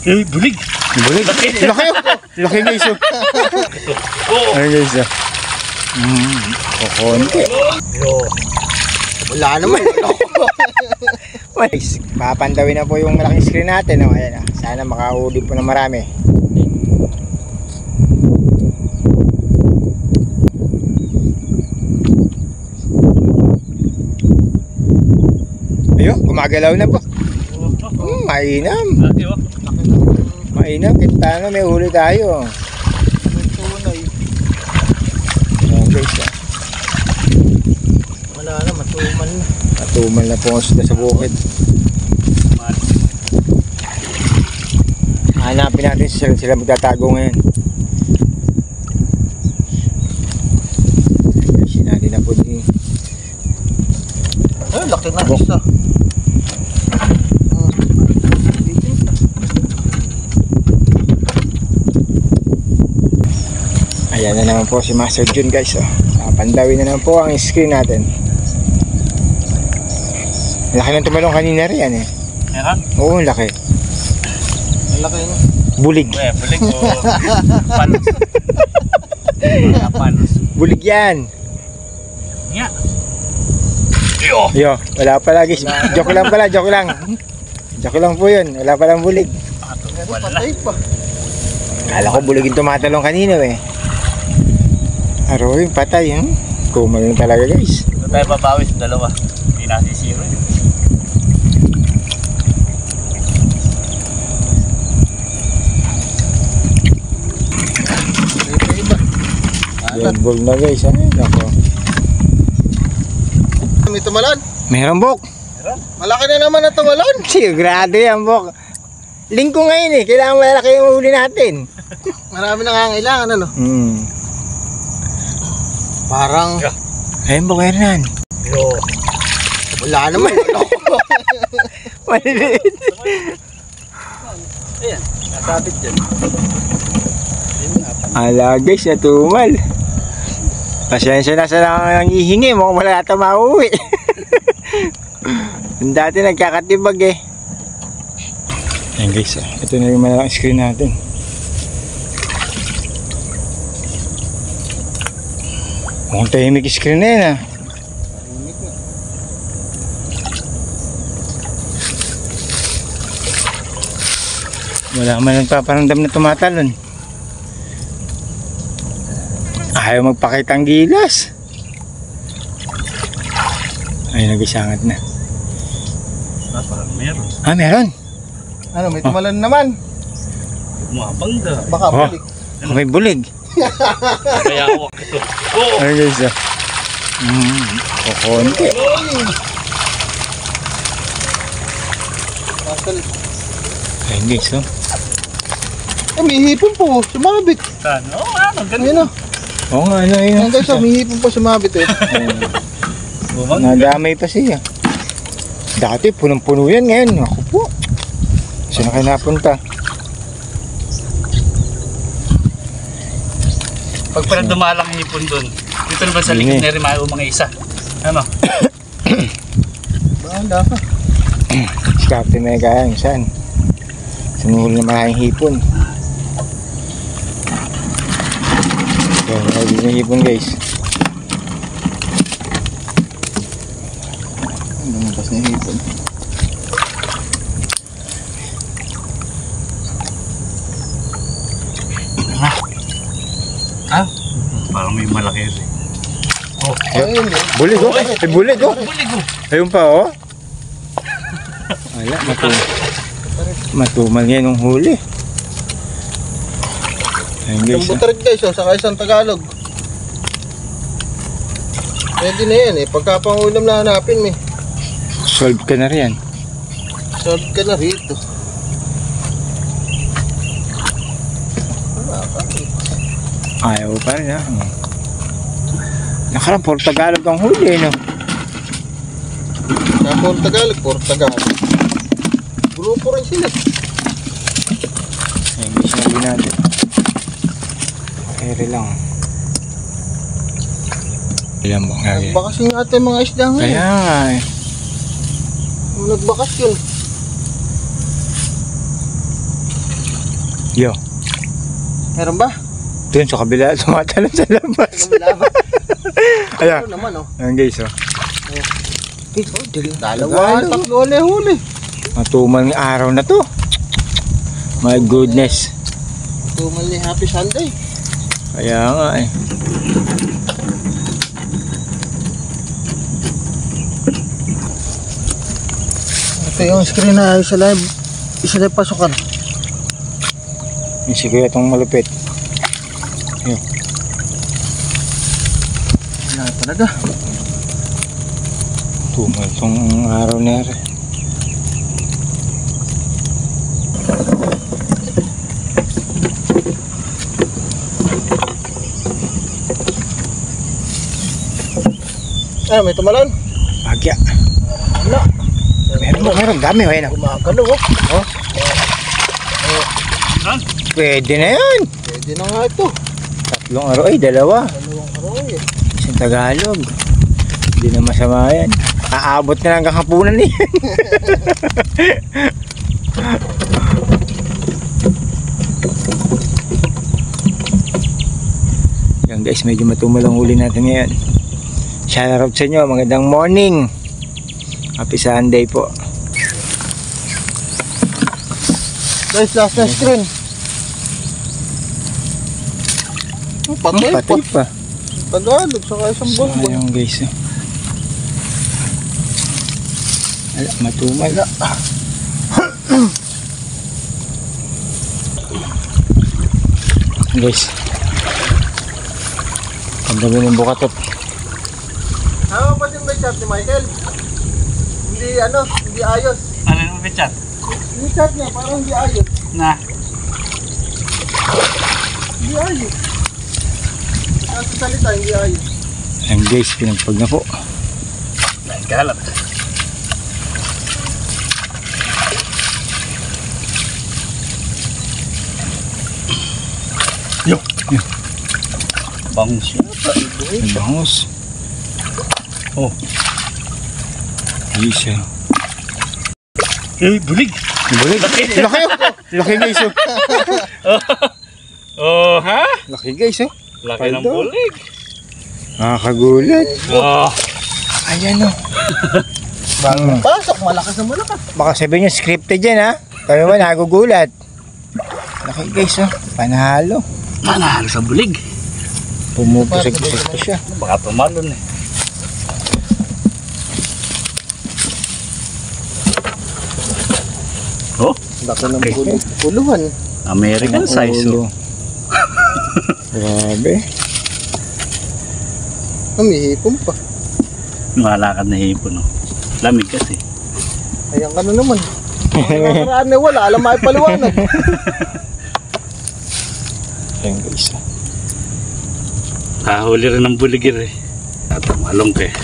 Bulig. Bulig. Laki oh. Laki guys oh. Ay guys oh. Kukunti. Wala naman. Guys, papandawin na po yung malaking screen natin oh. Ayan, oh. Sana makahuli po na marami. Ayun, gumagalaw na po. Mainam. Mainam, kita na may huli tayo. Ayan guys oh. Wala na, matumal na. Matumal na po sa bukid. Hanapin natin sila magtatago ngayon. Sinali na po din. Ay, laki na isa. Ayan na naman po si Master Jun guys oh. Papandawin na naman po ang screen natin. Laki ng tumalong kanina rin eh. Meron? Oo, laki. Laki na. Bulig. Bulig o panos. Panos. Bulig yan. Nga. Yo, wala pala guys. Joke lang pala, joke lang. Joke lang po yun. Wala palang bulig. Patay pa. Kala ko bulig yung tumatalong kanina eh. Aroy, patay eh. Kumal na talaga guys. Ito tayo babawi sa dalawa. Hindi nasisiro yun. Yan, ball na guys. Ay, nako. May tumalon. Meron bok. Malaki na naman na tumalon. Sigurado yan bok. Lingko ngayon eh. Kailangan malaki yung huli natin. Marami nangangailangan ano. Parang Ayun bok, Hernan. wala naman. Maliliit. Ayan, nasabit dyan. Ala guys, natumal. Pasensya na sa nangihingi. Mukhang wala ata mauwi. Dati nagkakatibag eh. Ayan guys, ito na yung malaking screen natin. Mukhang tahimik screen na yun ah. Wala man nagpaparamdam na tumatalon. Ayaw magpakita ang gilas. Ay, nagisangat na. Parang meron. Ah, meron. Ano, may tumalon naman. Umabangga. Baka Oh. balik. May bulig. Kaya awak ito. Oo. Ay guys ah. Kukunti. Ay guys oh. May hipon po, sumabit. Saan? Oo, ano, ganun. Ayun o. Oo nga, ano yun. Ayun guys, may hipon po sumabit eh. Nadamay pa siya. Dati punong-puno yan ngayon. Ako po. Saan na kayo napunta? Pag pala dumalang hipon dun, dito naman sa likod na rin mga isa. Ano? Bahala ka. Si Captain na kaya yung saan? Sumuhul na maraming hipon. Yan, nagiging yung hipon guys. Lumabas na yung hipon. Ah? Parang may malaki rin. Oh, Ayun eh. Bulig oh! Ay bulig oh! bulig oh. Ayun pa oh! Wala, matumal yan yung huli. Ayun guys Isang oh. butarig guys, saka isang Tagalog. Pwede na yan eh, pagkapangulam na hanapin mo eh. Solve ka na rin. Solve ka na rito. Ayaw pa rin ha. Nakarang puro Tagalog ang huli no. Sa puro Tagalog. Grupo rin sila. Ayun guys, nabili natin. Kere lang. Ilan mo nga yun. Nagbakas yung ating mga isda ngayon. Kaya nga eh. Nagbakas yun. Yo. Meron ba? Doon sa kabila, tumatalon sa labas. Lumilaban. Ayan. Ano naman, oh. Ayan guys, oh. Dalawa, tatlo ulit huli. Matumal ng araw na to. My goodness. Tumali, happy Sunday. Kaya nga eh. Ito yung screen na isa live pasukan. Yung si Kuya itong malupit. Yun. Wala talaga. Tumal itong araw na rin. May tumalon. Bagya. Wala. Meron. Dami. Ayan. Gumagano, oh. Pwede na yan. Pwede na nga ito. Tatlong araw. Ay, dalawa. Dalawang araw eh. Isang Tagalog. Hindi na masama yan. Aabot na hanggang hapunan yan. Yan guys, medyo matumal ang huli natin ngayon. Shout out sa inyo, magandang morning. Happy Sunday po. Guys, last na screen. Patay pa. Patay pa. Tagalog, saka isang bonbon. Ayun guys. Ala, matumal. Guys. Ang dami ng bukatot. Tama pa din ba yung chat ni Michael? Hindi ayos. Ano yung pichat? Yung chat niya, parang hindi ayos. Na. Hindi ayos. Ang salita, hindi ayos. Ayan guys, pinagpag na po. Dahil kalat. Yo. Bangus. Ang bangus. Oh. Yes, ah. Bulig. Bulig. Laki. Laki guys, oh. Oh, ha? Laki guys, oh. Laki ng Paldo. bulig. Nakakagulat. Oh. Ayan, oh. Bagong pasok, malakas na malakas. Baka sabihin nyo scripted yan, ha. Kami ba nagugulat. Laki guys, oh. Panalo. Manalo sa bulig. Pumupusag-pusag pa siya. Baka tumalon eh. Oh, Laki ng Okay. puluhan. American size. Oh. Grabe. Humihipon pa. Malakad na hipon. Oh. Lamig kasi. Ayan ka na naman. Ang nakaraan na wala, alam ay paluwanan. Ayan guys. Kahuli rin ng buligir eh. Tumalong ka eh.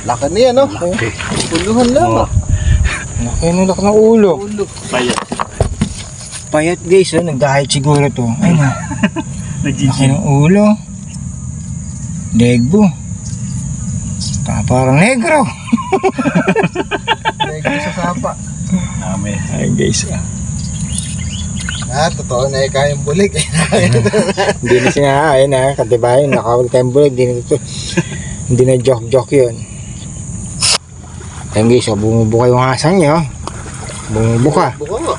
Laki niya, no? Okay. Puluhan lang. Oh, Laki ng laki ng ulo. Ulo. payat. Payat guys, oh. Nag-diet siguro to. Ayun na. Laki Nag-gg. ng ulo. Degbo. Parang negro. Lagi sa sapa. Dami. Ay guys, ah. Totoo na kayang bulig. Hindi na siya, ayun na, katibayan, nakawal tayong bulag, hindi na joke yun. Ayun guys, oh, bumubuka yung hasang niya, oh. Bumubuka. Buka nga.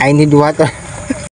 I need water.